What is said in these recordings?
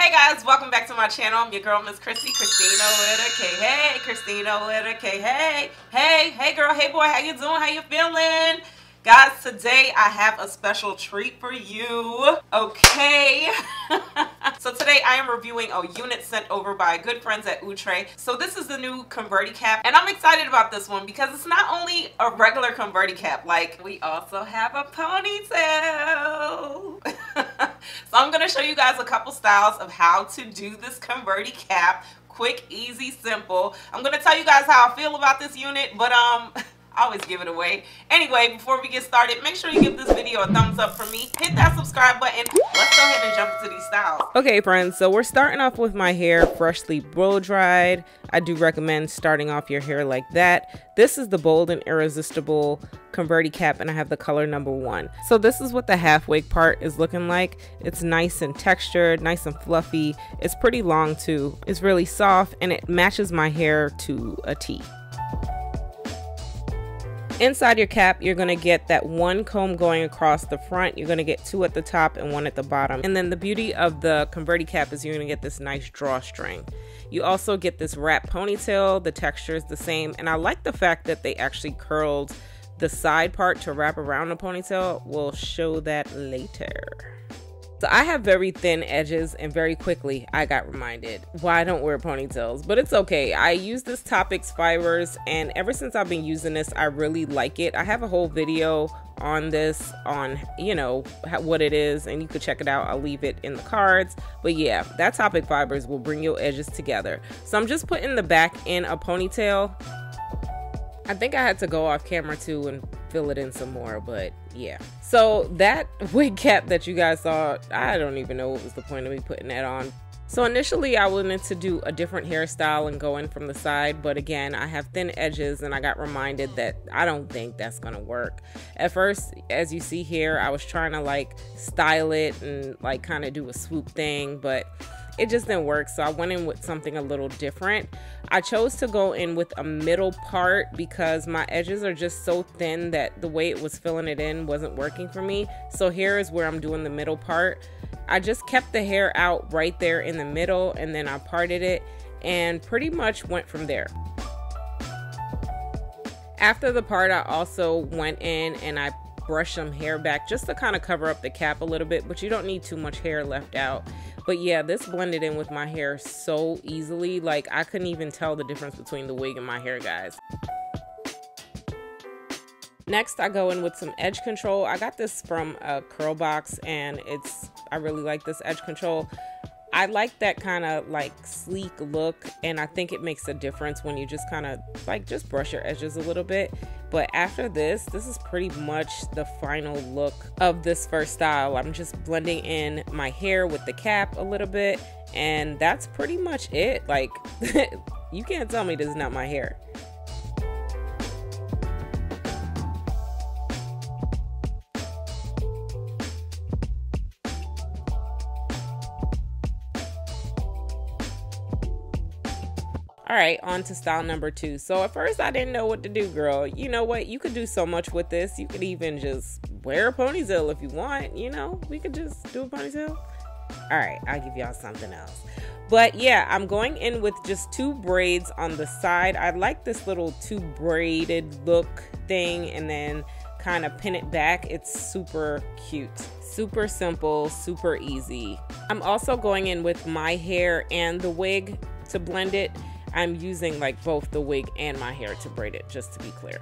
Hey guys, welcome back to my channel. I'm your girl, Miss Chrissy, Christina with a K. Hey, Christina with a K. Hey girl, hey boy, how you doing? How you feeling? Guys, today I have a special treat for you, okay? So today I am reviewing a unit sent over by good friends at Outre. So this is the new Converti cap, and I'm excited about this one because it's not only a regular Converti cap, like we also have a ponytail. So I'm gonna show you guys a couple styles of how to do this Converti cap. Quick, easy, simple. I'm gonna tell you guys how I feel about this unit, but I always give it away. Anyway, before we get started, make sure you give this video a thumbs up for me. Hit that subscribe button. Let's go ahead and jump into these styles. Okay, friends, so we're starting off with my hair freshly blow dried. I do recommend starting off your hair like that. This is the Bold and Irresistible Converti cap, and I have the color number 1. So this is what the half wig part is looking like. It's nice and textured, nice and fluffy. It's pretty long too. It's really soft, and it matches my hair to a T. Inside your cap, you're going to get that one comb going across the front. You're going to get 2 at the top and 1 at the bottom. And then the beauty of the Converti cap is you're going to get this nice drawstring. You also get this wrap ponytail. The texture is the same. And I like the fact that they actually curled the side part to wrap around the ponytail. We'll show that later. So I have very thin edges, and very quickly I got reminded why I don't wear ponytails, but it's okay. I use this Topix fibers, and ever since I've been using this, I really like it. I have a whole video on this, on, you know, what it is, and you could check it out. I'll leave it in the cards. But yeah, that Topix fibers will bring your edges together. So I'm just putting the back in a ponytail. I think I had to go off camera too and fill it in some more, but yeah. So that wig cap that you guys saw, I don't even know what was the point of me putting that on. So initially I wanted to do a different hairstyle and go in from the side, but again, I have thin edges and I got reminded that I don't think that's gonna work. At first, as you see here, I was trying to like style it and like kind of do a swoop thing, but it just didn't work, so I went in with something a little different. I chose to go in with a middle part because my edges are just so thin that the way it was filling it in wasn't working for me. So here is where I'm doing the middle part. I just kept the hair out right there in the middle, and then I parted it and pretty much went from there. After the part, I also went in and I brushed some hair back just to kind of cover up the cap a little bit, but you don't need too much hair left out. But yeah, this blended in with my hair so easily, like I couldn't even tell the difference between the wig and my hair, guys. Next, I go in with some edge control. I got this from a curl box, and I really like this edge control. I like that kind of like sleek look, and I think it makes a difference when you just kind of like just brush your edges a little bit. But after this is pretty much the final look of this first style. I'm just blending in my hair with the cap a little bit, and that's pretty much it. Like, you can't tell me this is not my hair. All right, on to style number 2. So at first I didn't know what to do, girl. You know what? You could do so much with this. You could even just wear a ponytail if you want, you know? We could just do a ponytail. All right, I'll give y'all something else. But yeah, I'm going in with just 2 braids on the side. I like this little 2 braided look thing, and then kind of pin it back. It's super cute. Super simple, super easy. I'm also going in with my hair and the wig to blend it. I'm using like both the wig and my hair to braid it, just to be clear.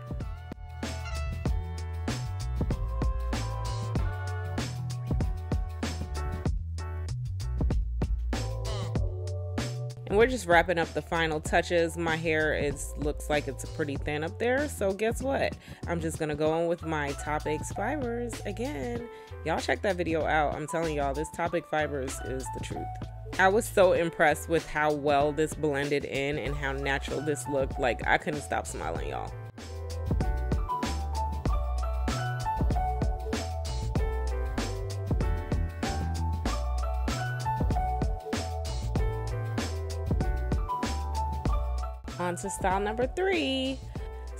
And we're just wrapping up the final touches. My hair looks like it's pretty thin up there, so guess what? I'm just gonna go in with my Topix fibers again. Y'all check that video out. I'm telling y'all, this Topix fibers is the truth. I was so impressed with how well this blended in and how natural this looked. Like, I couldn't stop smiling, y'all. On to style number 3.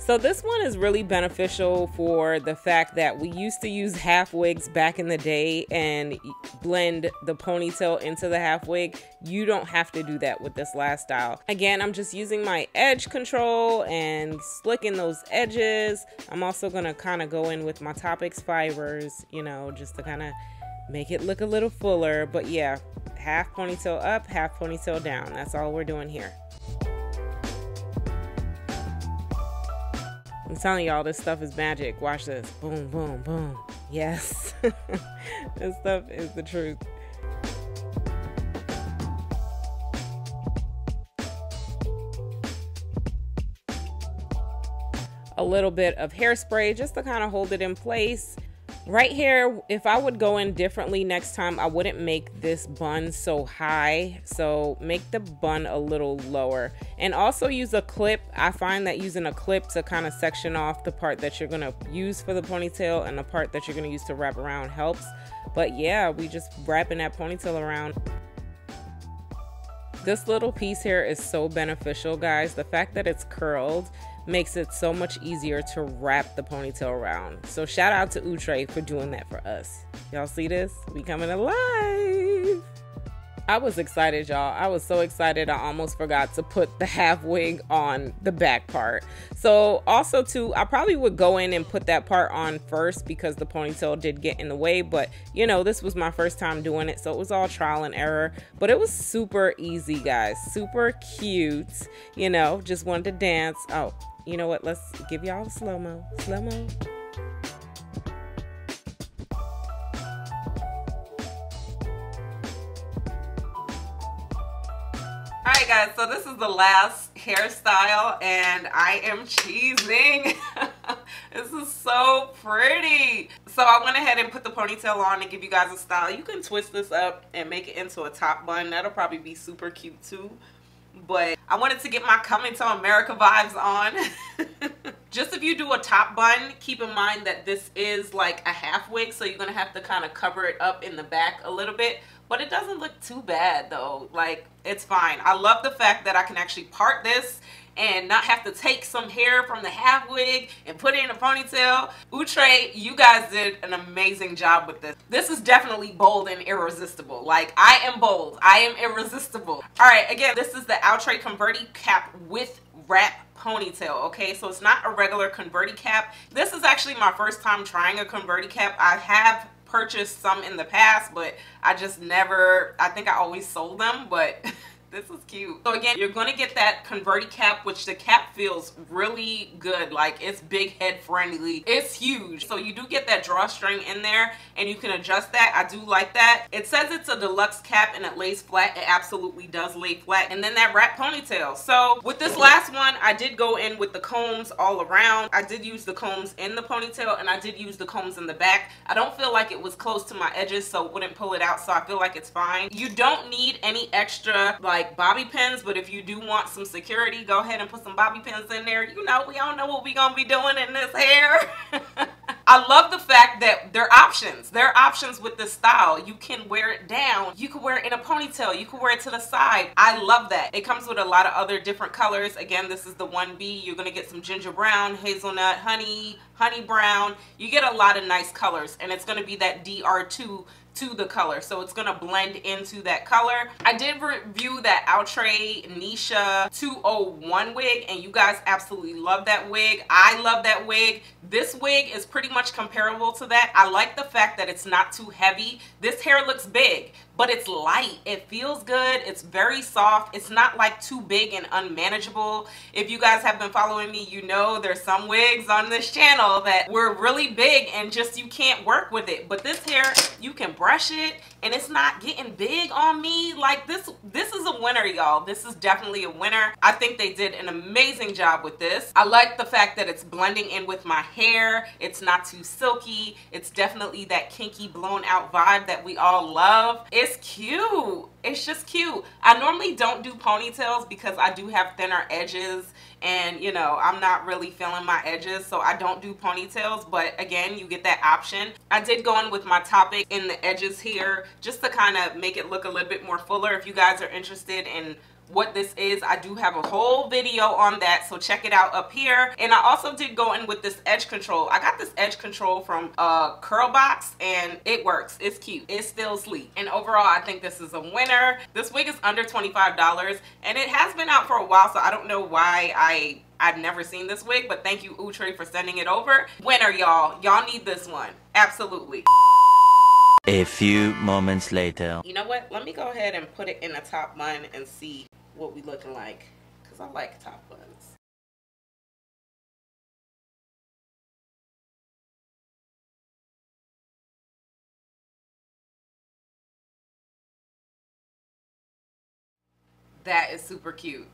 So this one is really beneficial for the fact that we used to use half wigs back in the day, and blend the ponytail into the half wig. You don't have to do that with this last style. Again, I'm just using my edge control and slicking those edges. I'm also gonna kind of go in with my Toppix fibers, you know, just to kind of make it look a little fuller. But yeah, half ponytail up, half ponytail down. That's all we're doing here. I'm telling y'all, this stuff is magic. Watch this. Boom, boom, boom. Yes. This stuff is the truth. A little bit of hairspray just to kind of hold it in place. Right here, if I would go in differently next time, I wouldn't make this bun so high. So make the bun a little lower. And also use a clip. I find that using a clip to kind of section off the part that you're going to use for the ponytail and the part that you're going to use to wrap around helps. But yeah, we just wrapping that ponytail around. This little piece here is so beneficial, guys. The fact that it's curled makes it so much easier to wrap the ponytail around. So shout out to Outre for doing that for us. Y'all see this? We coming alive. I was excited, y'all. I was so excited I almost forgot to put the half wig on the back part. So also too, I probably would go in and put that part on first because the ponytail did get in the way, but you know, this was my first time doing it, so it was all trial and error, but it was super easy, guys. Super cute, you know, just wanted to dance. Oh, you know what? Let's give y'all a slow-mo. Slow-mo. Alright guys, so this is the last hairstyle and I am cheesing. This is so pretty. So I went ahead and put the ponytail on to give you guys a style. You can twist this up and make it into a top bun. That'll probably be super cute too. But I wanted to get my Coming to America vibes on. Just if you do a top bun, keep in mind that this is like a half wig, so you're gonna have to kind of cover it up in the back a little bit. But it doesn't look too bad though. Like, it's fine. I love the fact that I can actually part this and not have to take some hair from the half wig and put it in a ponytail. Outre, you guys did an amazing job with this. This is definitely bold and irresistible. Like, I am bold. I am irresistible. All right, again, this is the Outre Converti cap with wrap ponytail. Okay, so it's not a regular Converti cap. This is actually my first time trying a Converti cap. I have purchased some in the past, but I just never, I think I always sold them, but this is cute. So again, you're going to get that Converti cap, which the cap feels really good. Like, it's big head friendly. It's huge. So you do get that drawstring in there and you can adjust that. I do like that. It says it's a deluxe cap and it lays flat. It absolutely does lay flat. And then that wrap ponytail. So with this last one, I did go in with the combs all around. I did use the combs in the ponytail and I did use the combs in the back. I don't feel like it was close to my edges, so it wouldn't pull it out. So I feel like it's fine. You don't need any extra like bobby pins, but if you do want some security, go ahead and put some bobby pins in there. You know, we all know what we gonna be doing in this hair. I love the fact that there are options. There are options with this style. You can wear it down. You can wear it in a ponytail. You can wear it to the side. I love that. It comes with a lot of other different colors. Again, this is the 1B. You're gonna get some ginger brown, hazelnut, honey brown. You get a lot of nice colors, and it's gonna be that DR2 to the color, so it's gonna blend into that color. I did review that Outre Nisha 201 wig, and you guys absolutely love that wig. I love that wig. This wig is pretty much comparable to that. I like the fact that it's not too heavy. This hair looks big, but it's light. It feels good. It's very soft. It's not like too big and unmanageable. If you guys have been following me, you know there's some wigs on this channel that were really big and just you can't work with it. But this hair, you can brush it and it's not getting big on me. Like, this is a winner, y'all. This is definitely a winner. I think they did an amazing job with this. I like the fact that it's blending in with my hair. It's not too silky. It's definitely that kinky blown out vibe that we all love. It's cute. It's just cute. I normally don't do ponytails because I do have thinner edges and, you know, I'm not really feeling my edges, so I don't do ponytails. But again, you get that option. I did go in with my Toppix in the edges here just to kind of make it look a little bit more fuller. If you guys are interested in what this is. I do have a whole video on that, so check it out up here. And I also did go in with this edge control. I got this edge control from Curlbox, and it works. It's cute. It's still sleek. And overall, I think this is a winner. This wig is under $25, and it has been out for a while, so I don't know why I've never seen this wig, but thank you, Outre, for sending it over. Winner, y'all. Y'all need this one. Absolutely. A few moments later. You know what? Let me go ahead and put it in a top bun and see what we looking like, because I like top buns. That is super cute.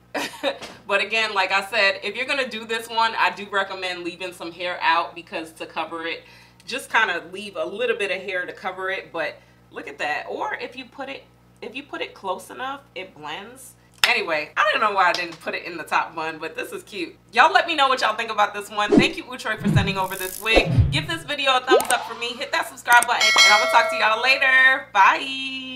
But again, like I said, if you're gonna do this one, I do recommend leaving some hair out, because to cover it, just kind of leave a little bit of hair to cover it. But look at that. Or if you put it close enough, it blends. Anyway, I don't know why I didn't put it in the top bun, but this is cute. Y'all let me know what y'all think about this one. Thank you, Outre, for sending over this wig. Give this video a thumbs up for me. Hit that subscribe button, and I'm gonna talk to y'all later. Bye.